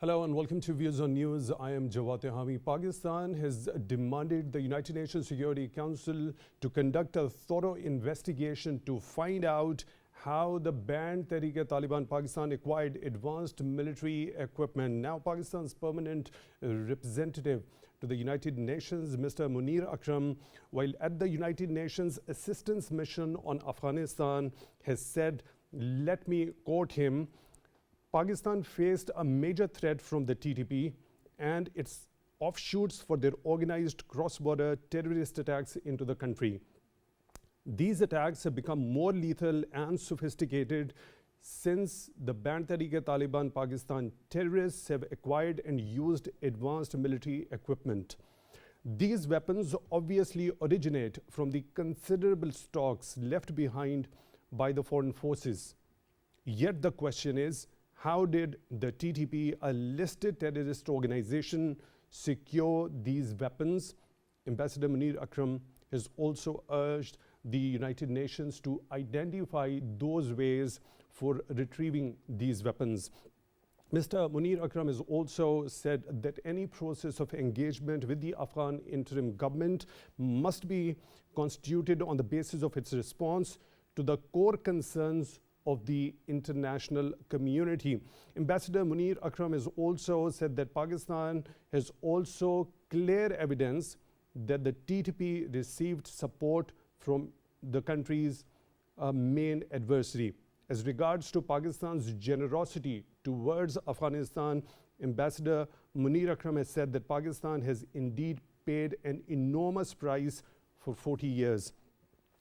Hello and welcome to Views on News. I am Jawad Tehami. Pakistan has demanded the United Nations Security Council to conduct a thorough investigation to find out how the banned Tehrik-e-Taliban Pakistan acquired advanced military equipment. Now, Pakistan's permanent representative to the United Nations, Mr. Munir Akram, while at the United Nations Assistance Mission on Afghanistan, has said, let me quote him, Pakistan faced a major threat from the TTP and its offshoots for their organized cross-border terrorist attacks into the country. These attacks have become more lethal and sophisticated since the banned Tehrik-e-Taliban Pakistan terrorists have acquired and used advanced military equipment. These weapons obviously originate from the considerable stocks left behind by the foreign forces. Yet the question is, how did the TTP, a listed terrorist organization, secure these weapons? Ambassador Munir Akram has also urged the United Nations to identify those ways for retrieving these weapons. Mr. Munir Akram has also said that any process of engagement with the Afghan interim government must be constituted on the basis of its response to the core concerns of the international community. Ambassador Munir Akram has also said that Pakistan has also clear evidence that the TTP received support from the country's main adversary. As regards to Pakistan's generosity towards Afghanistan, Ambassador Munir Akram has said that Pakistan has indeed paid an enormous price for 40 years.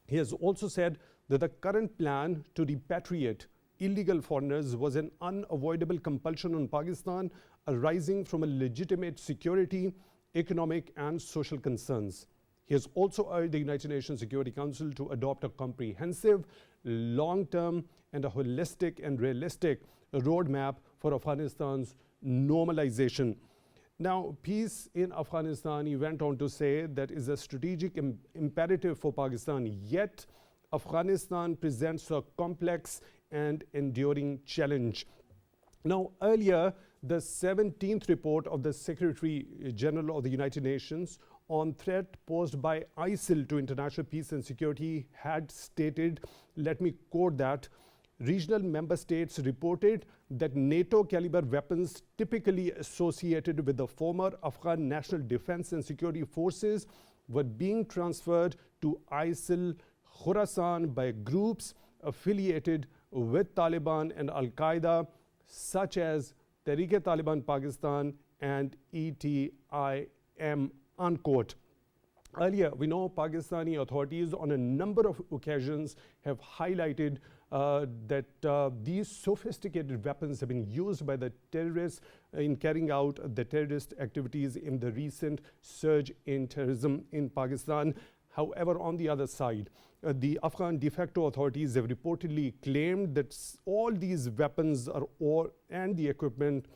He has also said that the current plan to repatriate illegal foreigners was an unavoidable compulsion on Pakistan arising from a legitimate security, economic and social concerns. He has also urged the United Nations Security Council to adopt a comprehensive, long-term and a holistic and realistic roadmap for Afghanistan's normalization. Now, peace in Afghanistan, he went on to say, that is a strategic imperative for Pakistan, yet Afghanistan presents a complex and enduring challenge. Now, earlier, the 17th report of the Secretary General of the United Nations on threat posed by ISIL to international peace and security had stated, let me quote that, regional member states reported that NATO-caliber weapons typically associated with the former Afghan National Defense and Security Forces were being transferred to ISIL Khorasan by groups affiliated with Taliban and Al-Qaeda, such as Tehrik-e-Taliban Pakistan and ETIM, unquote. Earlier, we know Pakistani authorities on a number of occasions have highlighted that these sophisticated weapons have been used by the terrorists in carrying out the terrorist activities in the recent surge in terrorism in Pakistan. However, on the other side, the Afghan de facto authorities have reportedly claimed that all these weapons and the equipment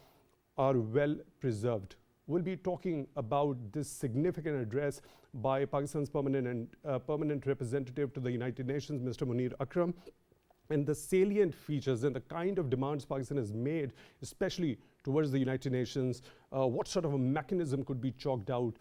are well preserved. We'll be talking about this significant address by Pakistan's permanent representative to the United Nations, Mr. Munir Akram, and the salient features and the kind of demands Pakistan has made, especially towards the United Nations. What sort of a mechanism could be chalked out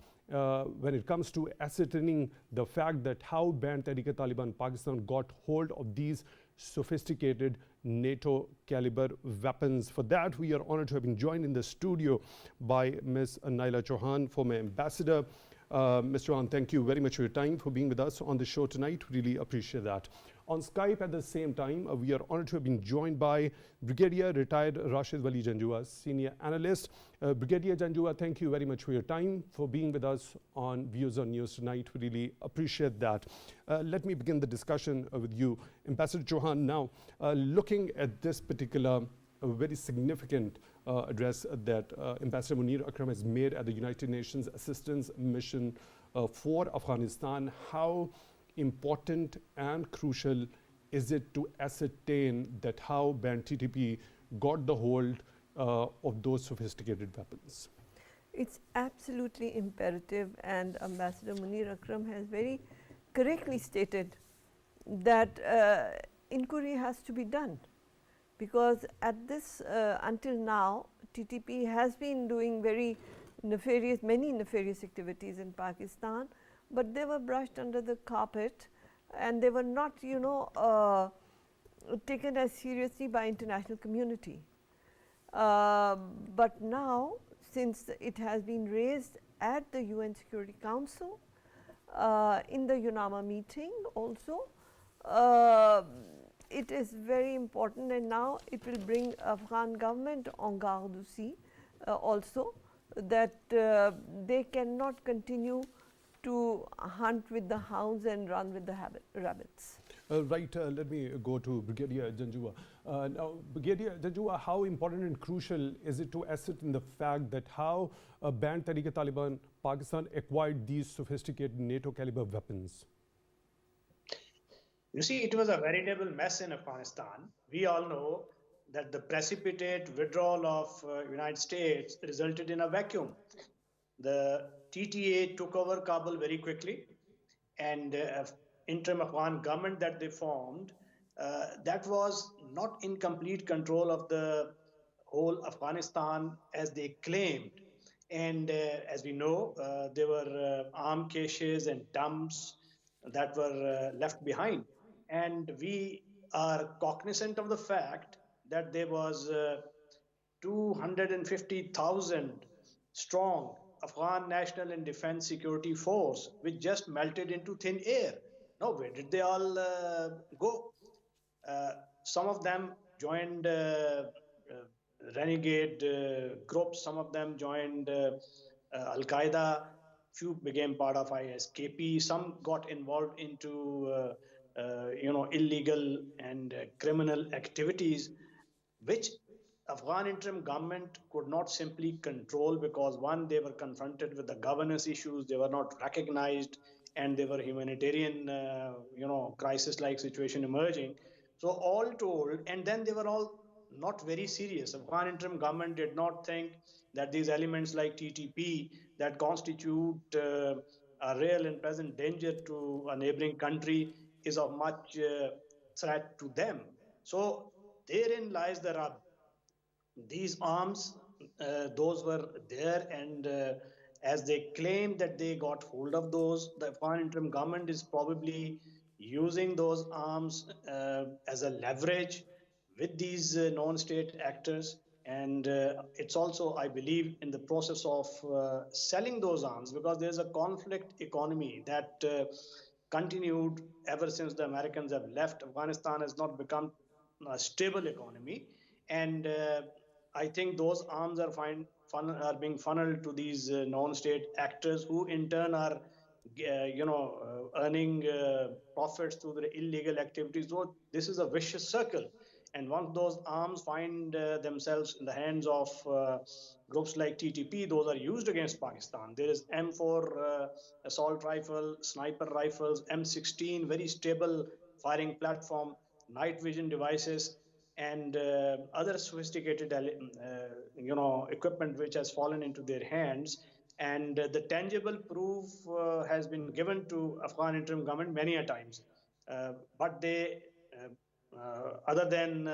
when it comes to ascertaining the fact that how banned Tehrik-e-Taliban Pakistan got hold of these sophisticated NATO-caliber weapons. For that, we are honored to have been joined in the studio by Ms. Naela Chohan, former ambassador. Ms. Chohan, thank you very much for your time, for being with us on the show tonight. Really appreciate that. On Skype at the same time, we are honored to have been joined by Brigadier retired Rashid Wali Janjua, senior analyst. Brigadier Janjua, thank you very much for your time, for being with us on Views on News tonight. We really appreciate that. Let me begin the discussion with you, Ambassador Chohan. Now, looking at this particular very significant address that Ambassador Munir Akram has made at the United Nations Assistance Mission for Afghanistan, how important and crucial is it to ascertain that how banned TTP got the hold of those sophisticated weapons? It's absolutely imperative, and Ambassador Munir Akram has very correctly stated that inquiry has to be done, because at this until now TTP has been doing many nefarious activities in Pakistan, but they were brushed under the carpet and they were not, taken as seriously by international community. But now, since it has been raised at the UN Security Council, in the UNAMA meeting also, it is very important, and now it will bring Afghan government en garde aussi, also, that they cannot continue to hunt with the hounds and run with the rabbits. Right, let me go to Brigadier Janjua. Now, Brigadier Janjua, how important and crucial is it to ascertain the fact that how banned Tehrik-e-Taliban Pakistan acquired these sophisticated NATO caliber weapons? You see, it was a veritable mess in Afghanistan. We all know that the precipitate withdrawal of United States resulted in a vacuum. The TTA took over Kabul very quickly, and interim Afghan government that they formed, that was not in complete control of the whole Afghanistan as they claimed. And as we know, there were armed caches and dumps that were left behind. And we are cognizant of the fact that there was 250,000 strong Afghan National and Defense Security Force, which just melted into thin air. Now, where did they all go? Some of them joined renegade groups, some of them joined Al Qaeda, few became part of ISKP, some got involved into illegal and criminal activities, which Afghan interim government could not simply control because one, they were confronted with the governance issues, they were not recognized, and there were humanitarian, crisis-like situation emerging. So all told, and then they were all not very serious. Afghan interim government did not think that these elements like TTP that constitute a real and present danger to a neighboring country is of much threat to them. So therein lies the rub. These arms, those were there, and as they claim that they got hold of those, the Afghan interim government is probably using those arms as a leverage with these non-state actors. And it's also, I believe, in the process of selling those arms, because there's a conflict economy that continued ever since the Americans have left. Afghanistan has not become a stable economy, and I think those arms are being funneled to these non-state actors, who in turn are, earning profits through their illegal activities. So this is a vicious circle. And once those arms find themselves in the hands of groups like TTP, those are used against Pakistan. There is M4 assault rifle, sniper rifles, M16, very stable firing platform, night vision devices, and other sophisticated equipment which has fallen into their hands. And the tangible proof has been given to Afghan interim government many a times, but they other than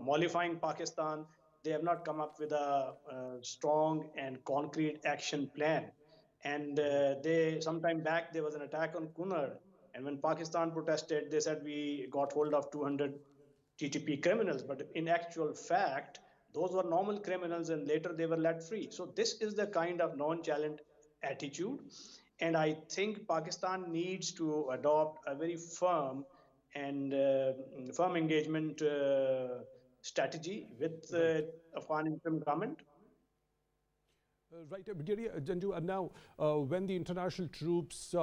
mollifying Pakistan, they have not come up with a strong and concrete action plan. And they, sometime back, there was an attack on Kunar, and when Pakistan protested, they said we got hold of 200 TTP criminals, but in actual fact, those were normal criminals, and later they were let free. So this is the kind of nonchalant attitude, and I think Pakistan needs to adopt a very firm and firm engagement strategy with Afghan interim government. Right, Brigadier Janjua, now when the international troops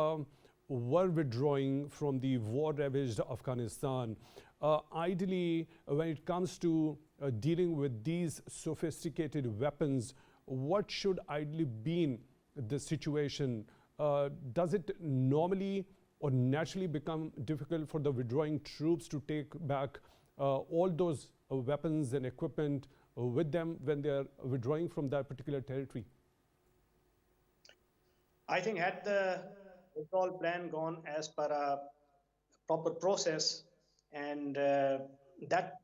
were withdrawing from the war-ravaged Afghanistan, ideally, when it comes to dealing with these sophisticated weapons, what should ideally be the situation? Does it normally or naturally become difficult for the withdrawing troops to take back all those weapons and equipment with them when they are withdrawing from that particular territory? I think had the withdrawal plan gone as per a proper process, and that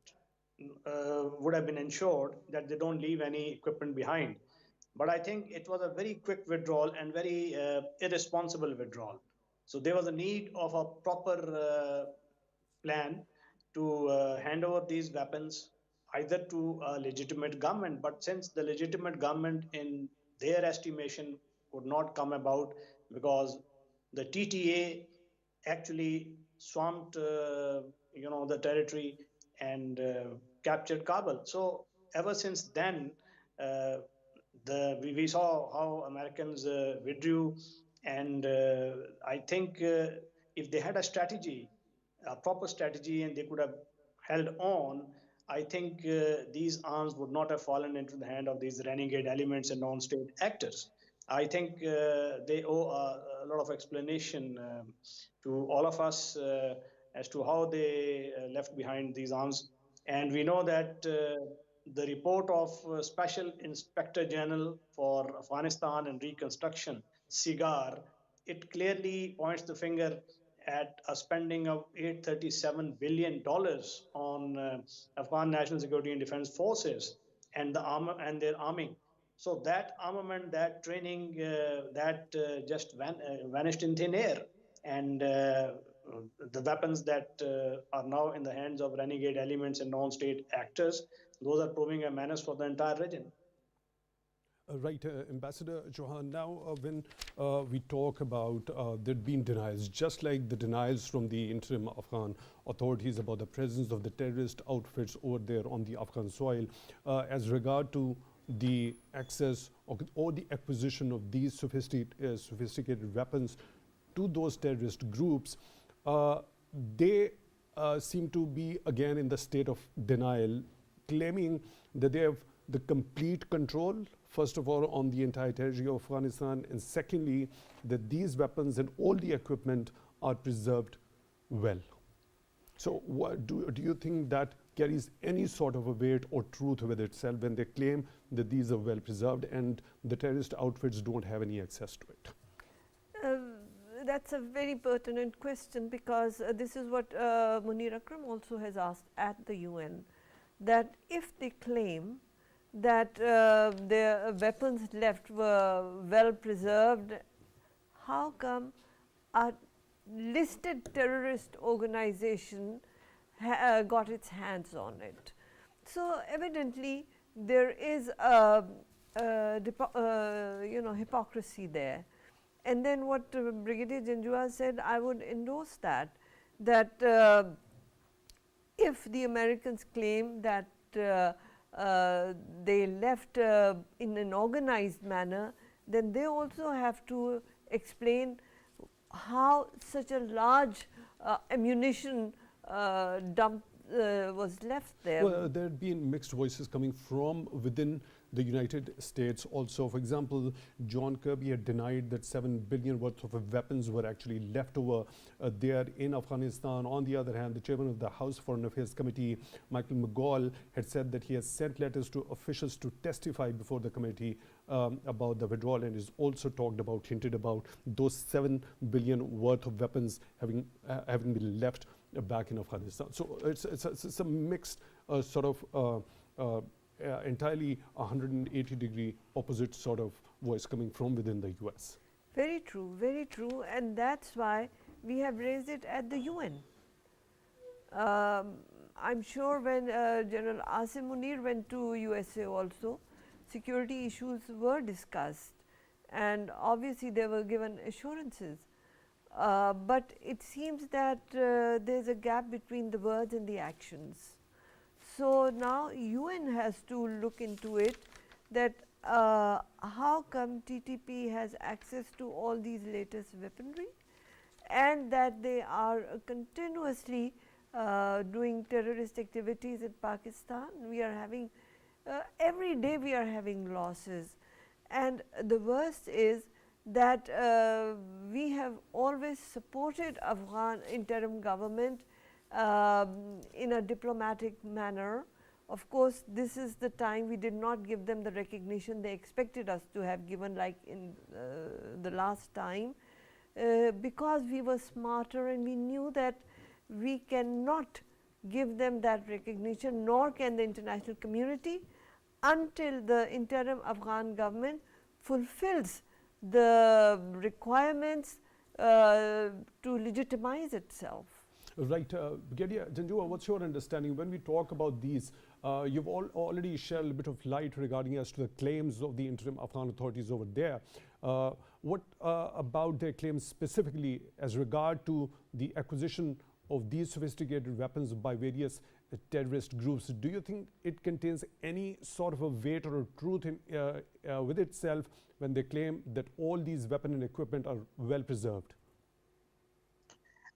would have been ensured that they don't leave any equipment behind. But I think it was a very quick withdrawal and very irresponsible withdrawal. So there was a need of a proper plan to hand over these weapons either to a legitimate government. But since the legitimate government, in their estimation, could not come about because the TTA actually swamped, the territory and captured Kabul. So ever since then, uh, we saw how Americans withdrew, and I think if they had a strategy, a proper strategy, and they could have held on, I think these arms would not have fallen into the hand of these renegade elements and non-state actors. I think they owe a lot of explanation to all of us as to how they left behind these arms. And we know that the report of Special Inspector General for Afghanistan and Reconstruction, SIGAR, it clearly points the finger at a spending of $837 billion on Afghan national security and defense forces and the armor and their arming. So that armament, that training, that just vanished in thin air, and the weapons that are now in the hands of renegade elements and non-state actors, those are proving a menace for the entire region. Right, Ambassador Chohan, now when we talk about there being denials, just like the denials from the interim Afghan authorities about the presence of the terrorist outfits over there on the Afghan soil, as regard to the access or the acquisition of these sophisticated weapons to those terrorist groups, they seem to be again in the state of denial, claiming that they have the complete control, first of all, on the entire territory of Afghanistan, and secondly, that these weapons and all the equipment are preserved well. So what do you think that carries any sort of a weight or truth with itself when they claim that these are well preserved and the terrorist outfits don't have any access to it? That's a very pertinent question, because this is what Munir Akram also has asked at the UN, that if they claim that their weapons left were well preserved, how come a listed terrorist organization got its hands on it? So evidently there is a hypocrisy there. And then what Brigadier Janjua said, I would endorse that if the Americans claim that they left in an organized manner, then they also have to explain how such a large ammunition dump was left there. Well, there had been mixed voices coming from within the United States also. For example, John Kirby had denied that $7 billion worth of weapons were actually left over there in Afghanistan. On the other hand, the chairman of the House Foreign Affairs Committee, Michael McGaul, had said that he has sent letters to officials to testify before the committee about the withdrawal, and has also hinted about those $7 billion worth of weapons having been left back in Afghanistan. So it's a mixed sort of entirely 180-degree opposite sort of voice coming from within the US. Very true, and that's why we have raised it at the UN. I'm sure when General Asim Munir went to USA also, security issues were discussed, and obviously they were given assurances. But it seems that there's a gap between the words and the actions. So now UN has to look into it, that how come TTP has access to all these latest weaponry, and that they are continuously doing terrorist activities in Pakistan. We are having, every day we are having losses, and the worst is that we have always supported Afghan interim government in a diplomatic manner. Of course, this is the time we did not give them the recognition they expected us to have given, like in the last time, because we were smarter and we knew that we cannot give them that recognition, nor can the international community until the interim Afghan government fulfills the requirements to legitimize itself. Right. Brigadier Janjua, what's your understanding when we talk about these? You've already shed a bit of light regarding as to the claims of the interim Afghan authorities over there. What about their claims specifically as regard to the acquisition of these sophisticated weapons by various terrorist groups? Do you think it contains any sort of a weight or a truth with itself when they claim that all these weapons and equipment are well preserved?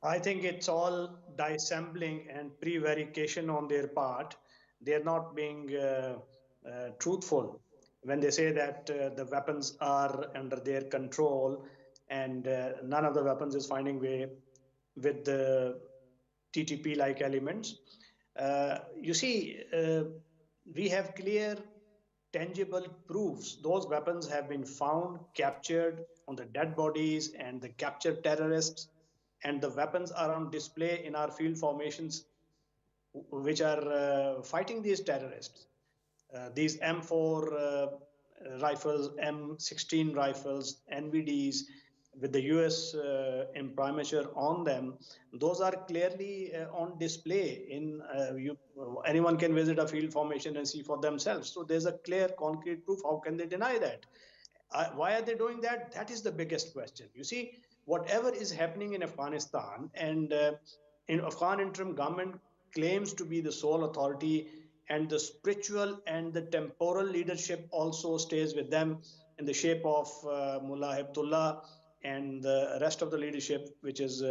I think it's all dissembling and prevarication on their part. They're not being truthful when they say that the weapons are under their control and none of the weapons is finding way with the TTP like elements. You see, we have clear, tangible proofs. Those weapons have been found, captured on the dead bodies and the captured terrorists, and the weapons are on display in our field formations, which are fighting these terrorists. These M4 rifles, M16 rifles, NVDs with the US imprimatur on them, those are clearly on display. Anyone can visit a field formation and see for themselves. So there's a clear, concrete proof. How can they deny that? Why are they doing that? That is the biggest question. You see, whatever is happening in Afghanistan, and in Afghan interim government claims to be the sole authority, and the spiritual and the temporal leadership also stays with them in the shape of Mullah Hibdullah and the rest of the leadership, which is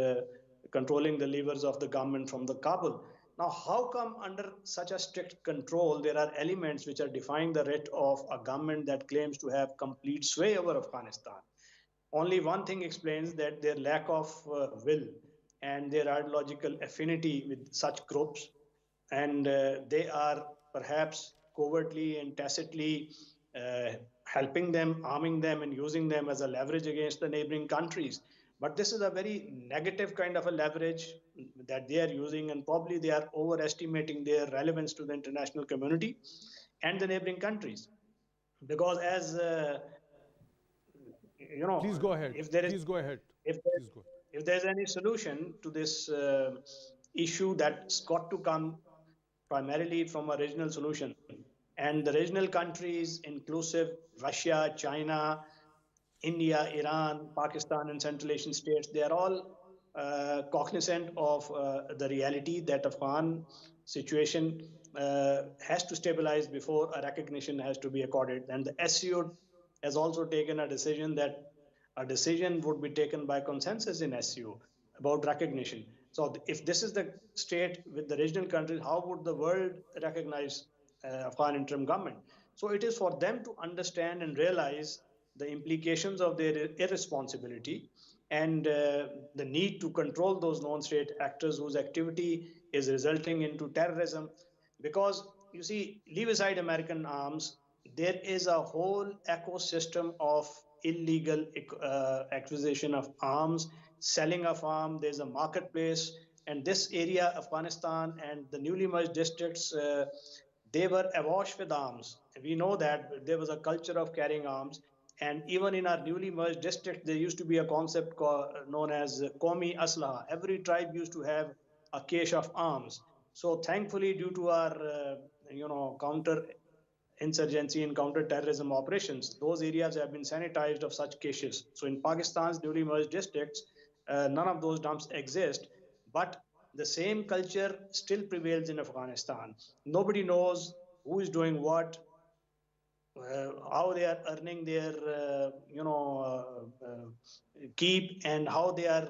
controlling the levers of the government from the Kabul. Now, how come under such a strict control there are elements which are defying the writ of a government that claims to have complete sway over Afghanistan? Only one thing explains that: their lack of will and their ideological affinity with such groups, and they are perhaps covertly and tacitly helping them, arming them, and using them as a leverage against the neighboring countries. But this is a very negative kind of a leverage that they are using, and probably they are overestimating their relevance to the international community and the neighboring countries. Because as Please go ahead. if there is Please go ahead. if Please go. if there's any solution to this issue, that's got to come primarily from a regional solution. And the regional countries, inclusive Russia, China, India, Iran, Pakistan, and Central Asian states, they are all cognizant of the reality that Afghan situation has to stabilize before a recognition has to be accorded. And the SCO has also taken a decision that a decision would be taken by consensus in SCO about recognition. So if this is the state with the regional countries, how would the world recognize Afghan interim government? So it is for them to understand and realize the implications of their irresponsibility and the need to control those non-state actors whose activity is resulting into terrorism. Because you see, leave aside American arms, there is a whole ecosystem of illegal acquisition of arms, selling of arms. There's a marketplace, and this area, Afghanistan and the newly merged districts, they were awash with arms. We know that there was a culture of carrying arms. And even in our newly merged district, there used to be a concept known as Qaumi Aslaha. Every tribe used to have a cache of arms. So thankfully, due to our counter insurgency and counter-terrorism operations, those areas have been sanitized of such caches. So in Pakistan's newly merged districts, none of those dumps exist, but the same culture still prevails in Afghanistan. Nobody knows who is doing what, how they are earning their keep, and how they are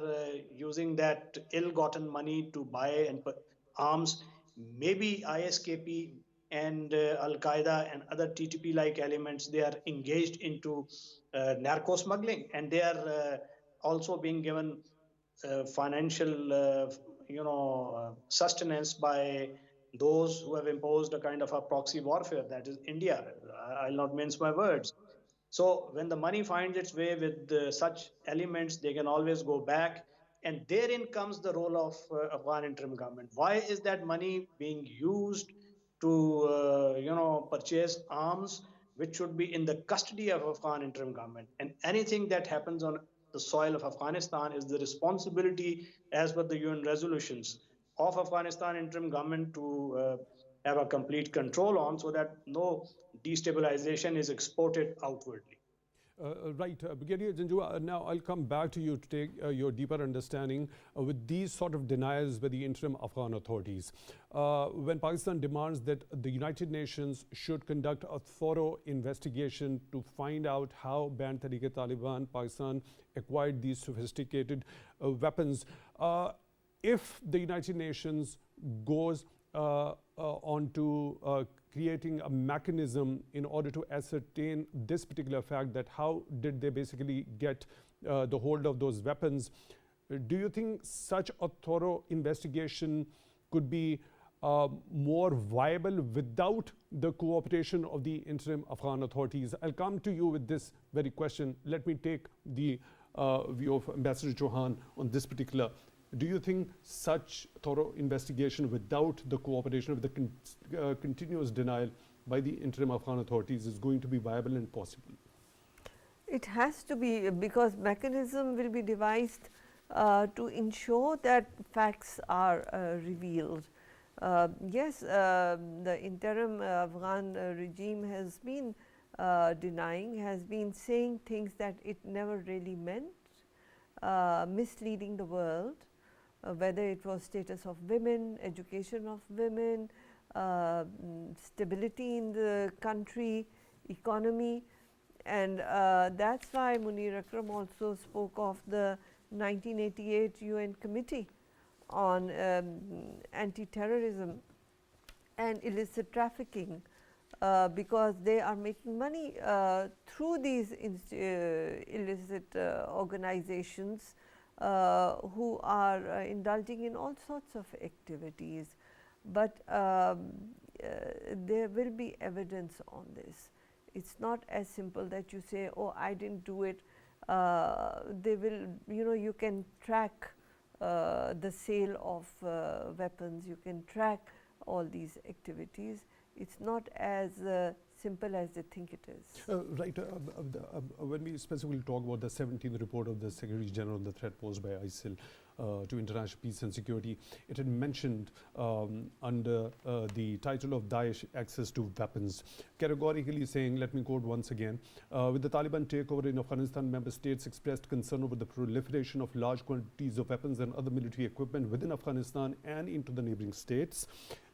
using that ill-gotten money to buy and put arms. Maybe ISKP and Al-Qaeda and other TTP-like elements, they are engaged into narco smuggling, and they are also being given financial sustenance by those who have imposed a kind of a proxy warfare, that is India. I'll not mince my words. So when the money finds its way with such elements, they can always go back And therein comes the role of Afghan interim government. Why is that money being used to, purchase arms, which should be in the custody of Afghan interim government? And anything that happens on the soil of Afghanistan is the responsibility, as per the UN resolutions, of Afghanistan interim government to have a complete control on, so that no destabilization is exported outwardly. Right, Brigadier Janjua, now I'll come back to you to take your deeper understanding with these sort of denials by the interim Afghan authorities. When Pakistan demands that the United Nations should conduct a thorough investigation to find out how banned Tehrik-e-Taliban Pakistan acquired these sophisticated weapons, if the United Nations goes on to creating a mechanism in order to ascertain this particular fact, that how did they basically get the hold of those weapons, do you think such a thorough investigation could be more viable without the cooperation of the interim Afghan authorities? I'll come to you with this very question. Let me take the view of Ambassador Chohan on this particular. Do you think such thorough investigation without the cooperation of the continuous denial by the interim Afghan authorities is going to be viable and possible? It has to be, because mechanism will be devised to ensure that facts are revealed. Yes, the interim Afghan regime has been denying, has been saying things that it never really meant, misleading the world. Whether it was status of women, education of women, stability in the country, economy, and that's why Munir Akram also spoke of the 1988 UN Committee on anti-terrorism and illicit trafficking, because they are making money through these illicit organizations who are indulging in all sorts of activities. But there will be evidence on this. It's not as simple that you say, oh, I didn't do it. They will, you can track the sale of weapons, you can track all these activities. It's not as simple as they think it is. Right. When we specifically talk about the 17th report of the Secretary General on the threat posed by ISIL to international peace and security, it had mentioned under the title of Daesh access to weapons, categorically saying, let me quote once again, with the Taliban takeover in Afghanistan, member states expressed concern over the proliferation of large quantities of weapons and other military equipment within Afghanistan and into the neighboring states.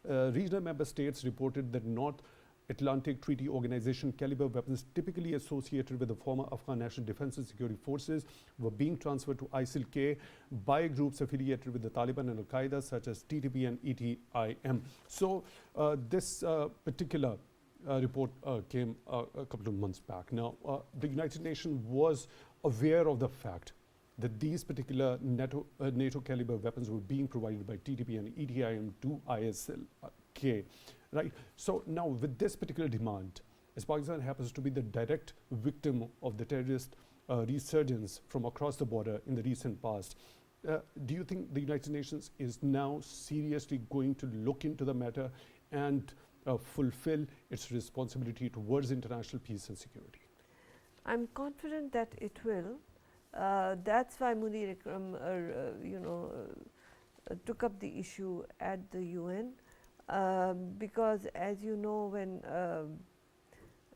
Regional member states reported that North Atlantic Treaty Organization caliber weapons typically associated with the former Afghan National Defense and Security Forces were being transferred to ISIL-K by groups affiliated with the Taliban and Al-Qaeda such as TTP and ETIM. So this particular report came a couple of months back. Now, the United Nations was aware of the fact that these particular NATO caliber weapons were being provided by TTP and ETIM to ISIL-K. Right. So now with this particular demand, as Pakistan happens to be the direct victim of the terrorist resurgence from across the border in the recent past, do you think the United Nations is now seriously going to look into the matter and fulfill its responsibility towards international peace and security? I'm confident that it will. That's why Munir Akram, took up the issue at the UN. Because as you know, when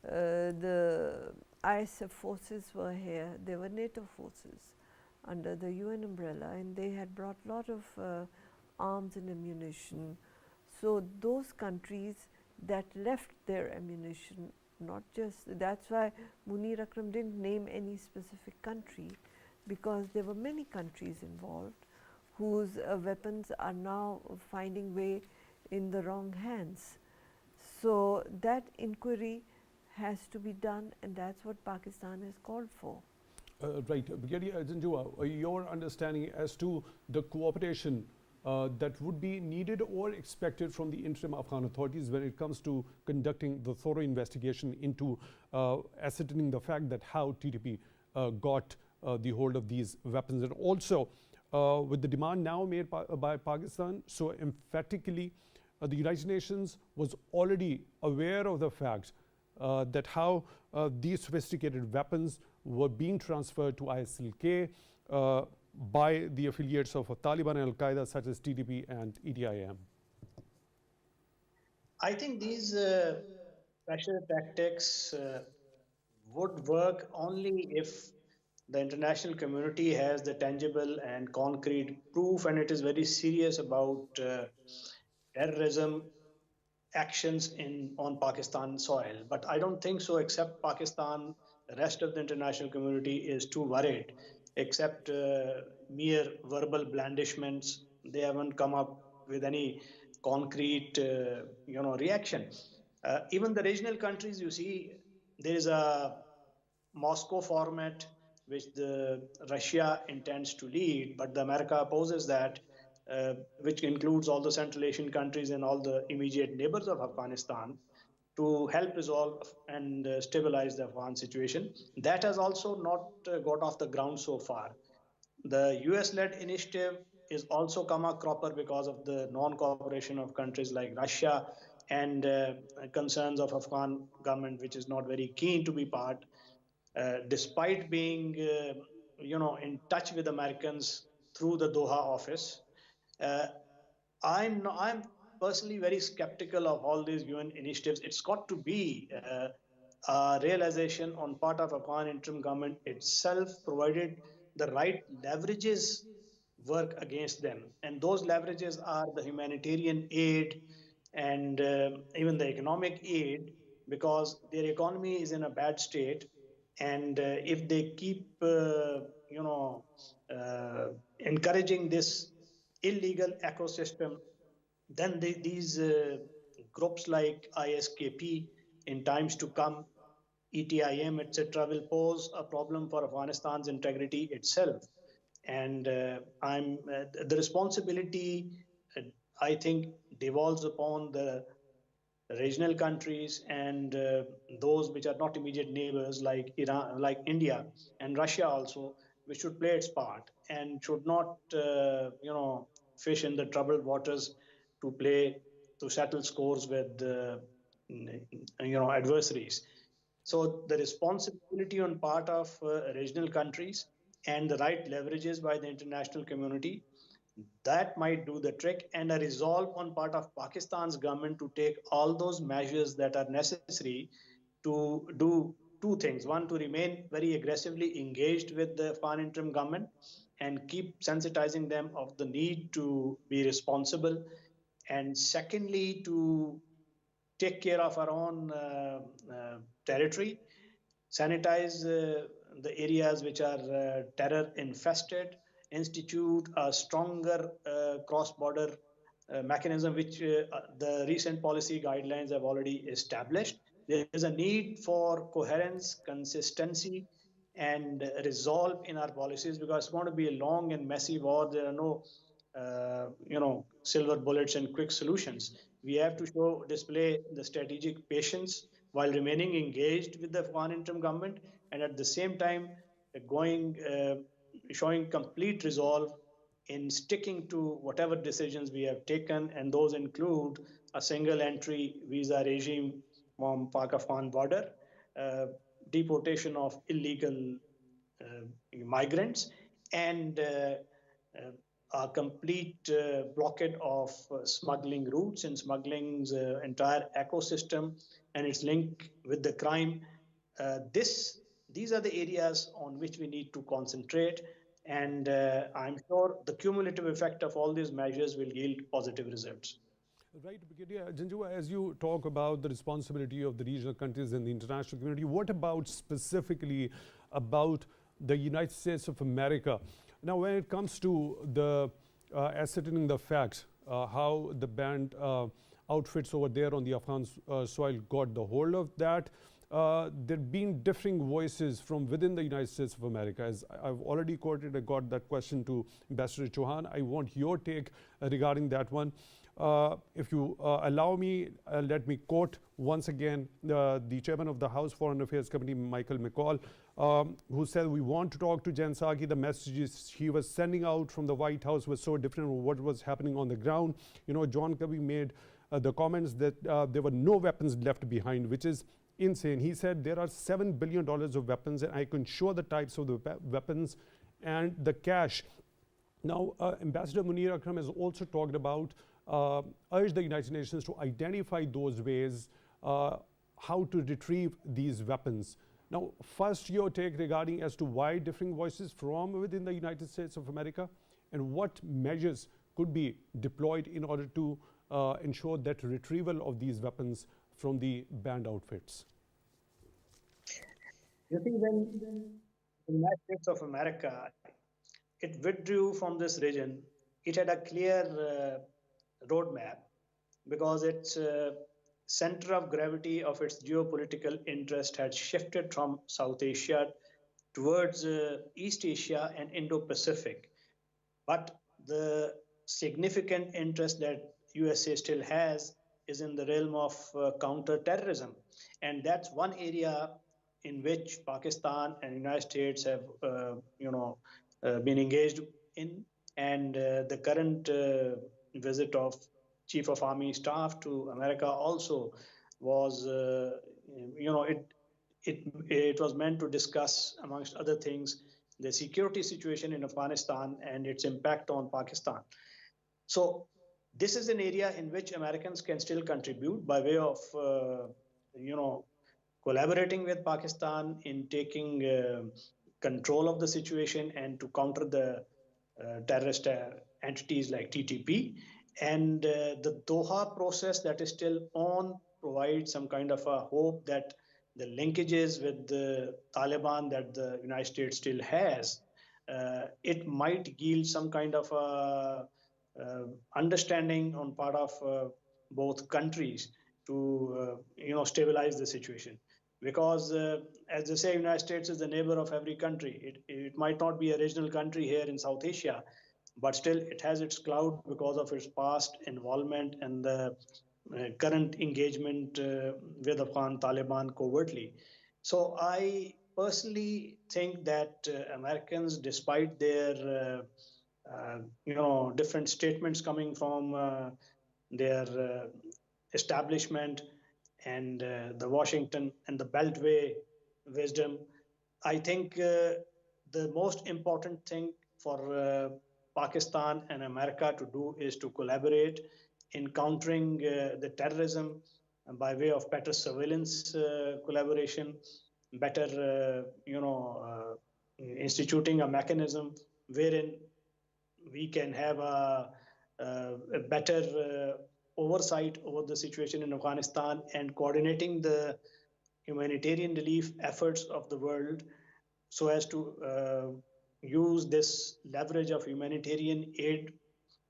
the ISF forces were here, they were NATO forces under the UN umbrella, and they had brought a lot of arms and ammunition. So those countries that left their ammunition, not just, that's why Munir Akram didn't name any specific country, because there were many countries involved whose weapons are now finding way in the wrong hands. So that inquiry has to be done, and that's what Pakistan has called for. Right. Brigadier Janjua, your understanding as to the cooperation that would be needed or expected from the interim Afghan authorities when it comes to conducting the thorough investigation into ascertaining the fact that how TTP got the hold of these weapons, and also with the demand now made by Pakistan so emphatically, the United Nations was already aware of the fact that how these sophisticated weapons were being transferred to ISIL-K by the affiliates of Taliban and Al-Qaeda such as TTP and ETIM? I think these pressure tactics would work only if the international community has the tangible and concrete proof and it is very serious about terrorism actions in on Pakistan soil. But I don't think so. Except Pakistan, the rest of the international community is too worried. Except mere verbal blandishments, they haven't come up with any concrete, reaction. Even the regional countries, you see, there is a Moscow format, which the Russia intends to lead, but the America opposes that, which includes all the Central Asian countries and all the immediate neighbors of Afghanistan, to help resolve and stabilize the Afghan situation. That has also not got off the ground so far. The US-led initiative is also come a cropper because of the non-cooperation of countries like Russia and concerns of Afghan government, which is not very keen to be part, despite being, in touch with Americans through the Doha office. Uh, I'm personally very skeptical of all these UN initiatives. It's got to be a realization on part of Afghan interim government itself, provided the right leverages work against them, and those leverages are the humanitarian aid and even the economic aid, because their economy is in a bad state, and if they keep, encouraging this illegal ecosystem, then these groups like ISKP in times to come, ETIM, etc., will pose a problem for Afghanistan's integrity itself. And the responsibility, uh, I think, devolves upon the regional countries and those which are not immediate neighbors like Iran, like India and Russia also, which should play its part and should not, fish in the troubled waters to play to settle scores with, adversaries. So the responsibility on part of regional countries and the right leverages by the international community, that might do the trick, and a resolve on part of Pakistan's government to take all those measures that are necessary to do two things. One, to remain very aggressively engaged with the Afghan interim government and keep sensitizing them of the need to be responsible. And secondly, to take care of our own territory, sanitize the areas which are terror infested, institute a stronger cross-border mechanism, which the recent policy guidelines have already established. There is a need for coherence, consistency, and resolve in our policies, because it's going to be a long and messy war. There are no, silver bullets and quick solutions. We have to display the strategic patience while remaining engaged with the Afghan interim government, and at the same time going showing complete resolve in sticking to whatever decisions we have taken, and those include a single entry visa regime from Pak-Afghan border, uh, deportation of illegal migrants, and a complete blockade of smuggling routes and smuggling's entire ecosystem and its link with the crime. These are the areas on which we need to concentrate, and I'm sure the cumulative effect of all these measures will yield positive results. Right, Brigadier Janjua, as you talk about the responsibility of the regional countries and the international community, what about specifically about the United States of America? Now, when it comes to the ascertaining the facts, how the banned outfits over there on the Afghan soil got the hold of that, there have been differing voices from within the United States of America. As I've already quoted, I got that question to Ambassador Chohan. I want your take regarding that one. If you allow me, let me quote once again the chairman of the House Foreign Affairs Committee, Michael McCall, who said, we want to talk to Jen Psaki. The messages he was sending out from the White House was so different from what was happening on the ground. You know, John Kirby made the comments that there were no weapons left behind, which is insane. He said there are $7 billion of weapons, and I can show the types of the weapons and the cash. Now, Ambassador Munir Akram has also talked about, urged the United Nations to identify those ways how to retrieve these weapons. Now, first, your take regarding as to why differing voices from within the United States of America, and what measures could be deployed in order to ensure that retrieval of these weapons from the banned outfits. You think when the United States of America, it withdrew from this region, it had a clear roadmap, because its center of gravity of its geopolitical interest had shifted from South Asia towards East Asia and Indo-Pacific. But the significant interest that USA still has is in the realm of counter-terrorism. And that's one area in which Pakistan and United States have, been engaged in. And the current visit of Chief of Army Staff to America also was, it was meant to discuss, amongst other things, the security situation in Afghanistan and its impact on Pakistan. So this is an area in which Americans can still contribute by way of, collaborating with Pakistan in taking control of the situation and to counter the terrorist entities like TTP. And the Doha process that is still on provides some kind of a hope that the linkages with the Taliban that the United States still has, it might yield some kind of a understanding on part of both countries to stabilize the situation. Because as they say, United States is the neighbor of every country. It might not be a regional country here in South Asia, but still it has its clout because of its past involvement and the current engagement with Afghan Taliban covertly. So I personally think that Americans, despite their different statements coming from their establishment and the Washington and the Beltway wisdom, I think the most important thing for Pakistan and America to do is to collaborate in countering the terrorism by way of better surveillance collaboration, better, instituting a mechanism wherein we can have a better oversight over the situation in Afghanistan and coordinating the humanitarian relief efforts of the world so as to use this leverage of humanitarian aid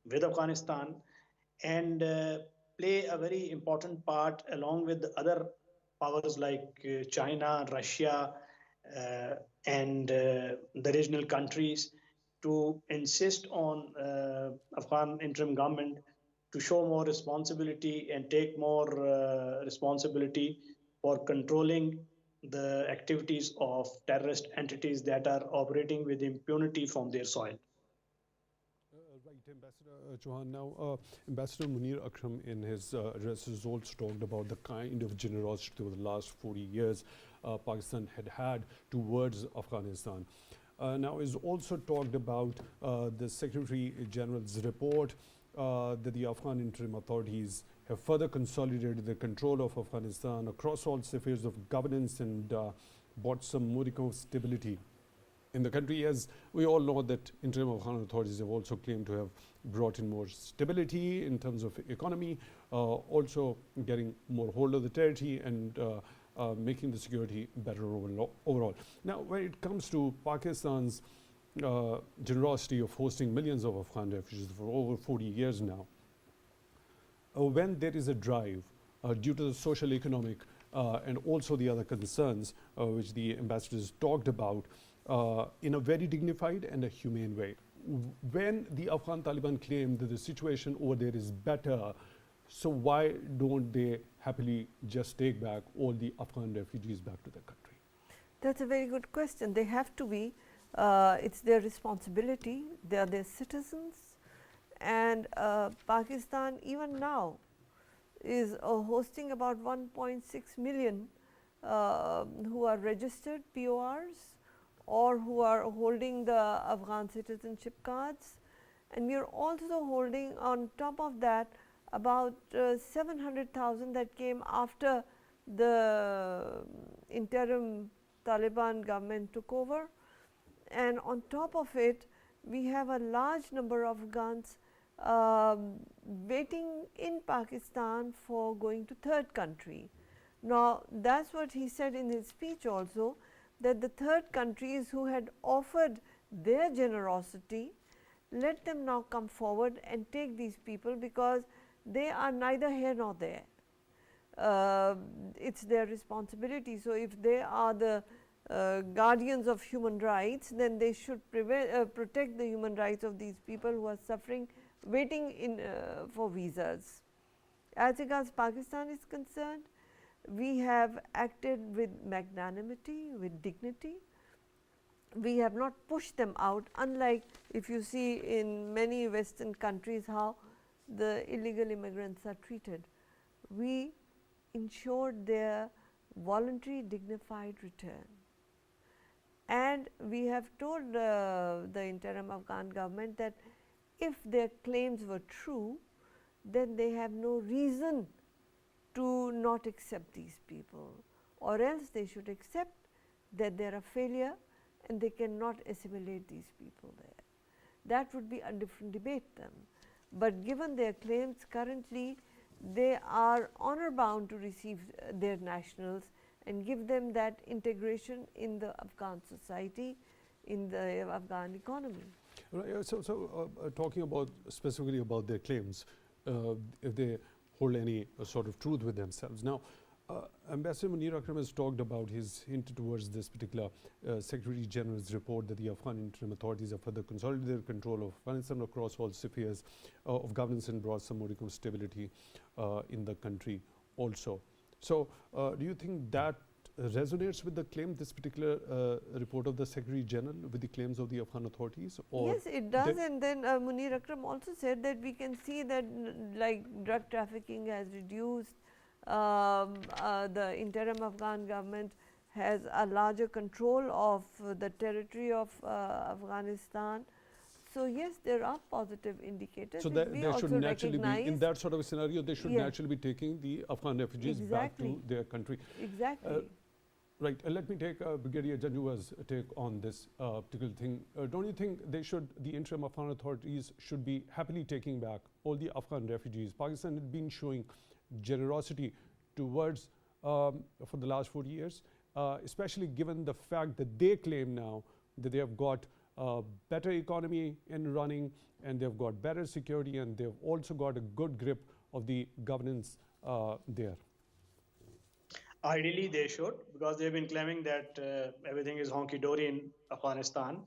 with Afghanistan and play a very important part along with the other powers like China, Russia, and the regional countries to insist on Afghan interim government to show more responsibility and take more responsibility for controlling the activities of terrorist entities that are operating with impunity from their soil. Right, Ambassador Chohan. Now, Ambassador Munir Akram in his address has also talked about the kind of generosity over the last 40 years Pakistan had towards Afghanistan. Now, he's also talked about the Secretary General's report that the Afghan interim authorities have further consolidated the control of Afghanistan across all spheres of governance and brought some modicum of stability in the country. As we all know, that interim Afghan authorities have also claimed to have brought in more stability in terms of economy, also getting more hold of the territory and making the security better overall. Now, when it comes to Pakistan's generosity of hosting millions of Afghan refugees for over 40 years now, when there is a drive due to the social, economic, and also the other concerns which the ambassadors talked about in a very dignified and a humane way. When the Afghan Taliban claim that the situation over there is better, so why don't they happily just take back all the Afghan refugees back to their country? That's a very good question. They have to be. It's their responsibility. They are their citizens, and Pakistan even now is hosting about 1.6 million who are registered PORs or who are holding the Afghan citizenship cards, and we are also holding on top of that about 700,000 that came after the interim Taliban government took over, and on top of it we have a large number of Afghans waiting in Pakistan for going to third country. Now, that is what he said in his speech also, that the third countries who had offered their generosity, let them now come forward and take these people, because they are neither here nor there. It is their responsibility. So, if they are the guardians of human rights, then they should protect the human rights of these people who are suffering waiting for visas. As regards Pakistan is concerned, we have acted with magnanimity, with dignity. We have not pushed them out, unlike if you see in many Western countries how the illegal immigrants are treated. We ensured their voluntary dignified return, and we have told the interim Afghan government that if their claims were true, then they have no reason to not accept these people, or else they should accept that they are a failure and they cannot assimilate these people there. That would be a different debate then. But given their claims, currently they are honor bound to receive their nationals and give them that integration in the Afghan society, in the Afghan economy. Right, so talking about specifically about their claims, if they hold any sort of truth with themselves. Now, Ambassador Munir Akram has talked about his hint towards this particular Secretary General's report that the Afghan interim authorities have further consolidated their control of Afghanistan across all spheres of governance and brought some modicum stability in the country also. So, do you think that resonates with the claim, this particular report of the Secretary General, with the claims of the Afghan authorities? Or yes, it does, and then Munir Akram also said that we can see that like drug trafficking has reduced, the interim Afghan government has a larger control of the territory of Afghanistan. So, yes, there are positive indicators. So, they should naturally be, in that sort of a scenario, they should naturally be taking the Afghan refugees back to their country. Exactly. Right. Let me take Brigadier Janjua's take on this particular thing. Don't you think they should, the interim Afghan authorities should be happily taking back all the Afghan refugees? Pakistan had been showing generosity towards for the last 40 years, especially given the fact that they claim now that they have got better economy in running, and they've got better security, and they've also got a good grip of the governance there. Ideally, they should, because they've been claiming that everything is honky-dory in Afghanistan.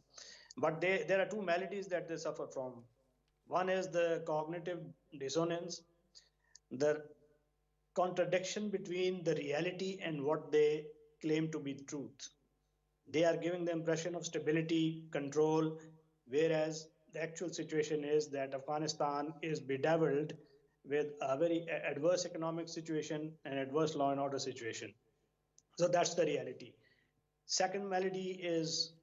But there are two maladies that they suffer from. One is the cognitive dissonance, the contradiction between the reality and what they claim to be truth. They are giving the impression of stability, control, whereas the actual situation is that Afghanistan is bedeviled with a very adverse economic situation and adverse law and order situation. So that's the reality. Second malady is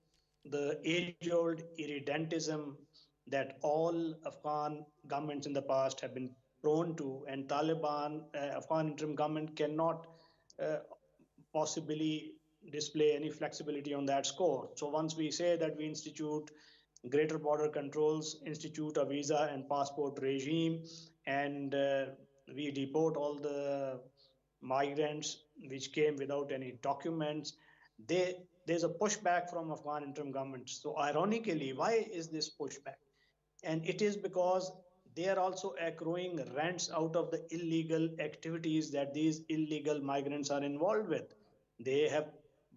the age-old irredentism that all Afghan governments in the past have been prone to, and Taliban, Afghan interim government cannot possibly display any flexibility on that score. So once we say that we institute greater border controls, institute a visa and passport regime, and we deport all the migrants which came without any documents, there's a pushback from Afghan interim government. So ironically, why is this pushback? And it is because they are also accruing rents out of the illegal activities that these illegal migrants are involved with. They have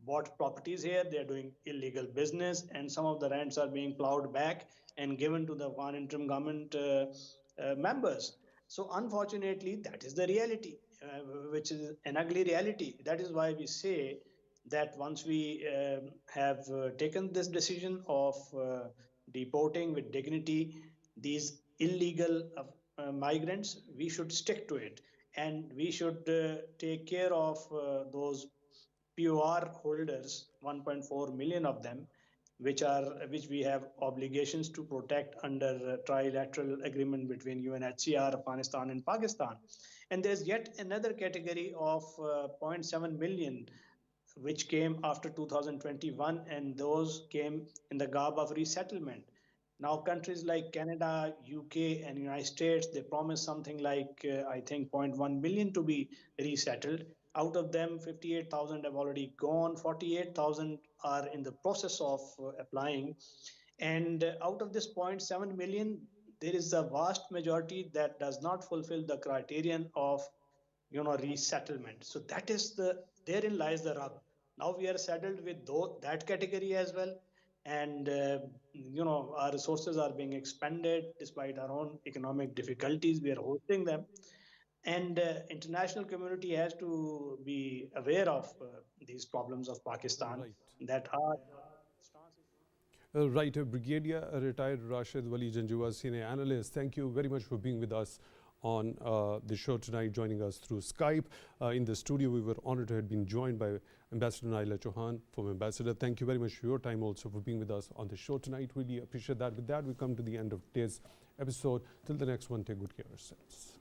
bought properties here, they are doing illegal business, and some of the rents are being plowed back and given to the Afghan interim government members. So unfortunately, that is the reality, which is an ugly reality. That is why we say that once we have taken this decision of deporting with dignity these illegal migrants, we should stick to it, and we should take care of those POR holders, 1.4 million of them, which we have obligations to protect under trilateral agreement between UNHCR, Afghanistan, and Pakistan. And there's yet another category of zero point 0.7 million which came after 2021, and those came in the garb of resettlement. Now, countries like Canada, UK, and United States, they promise something like, I think, zero point 0.1 million to be resettled. Out of them, 58,000 have already gone, 48,000 are in the process of applying. And out of this zero point 0.7 million, there is a vast majority that does not fulfill the criterion of resettlement. So that is therein lies the rub. Now we are saddled with that category as well, and our resources are being expended despite our own economic difficulties. We are hosting them, and international community has to be aware of these problems of Pakistan Right. that are. Right, Brigadier retired Rashid Wali Janjua, senior analyst. Thank you very much for being with us on the show tonight, joining us through Skype. In the studio, we were honored to have been joined by Ambassador Naela Chohan, former ambassador. Thank you very much for your time also for being with us on the show tonight. Really appreciate that. With that, we come to the end of today's episode. Till the next one, take good care of yourselves.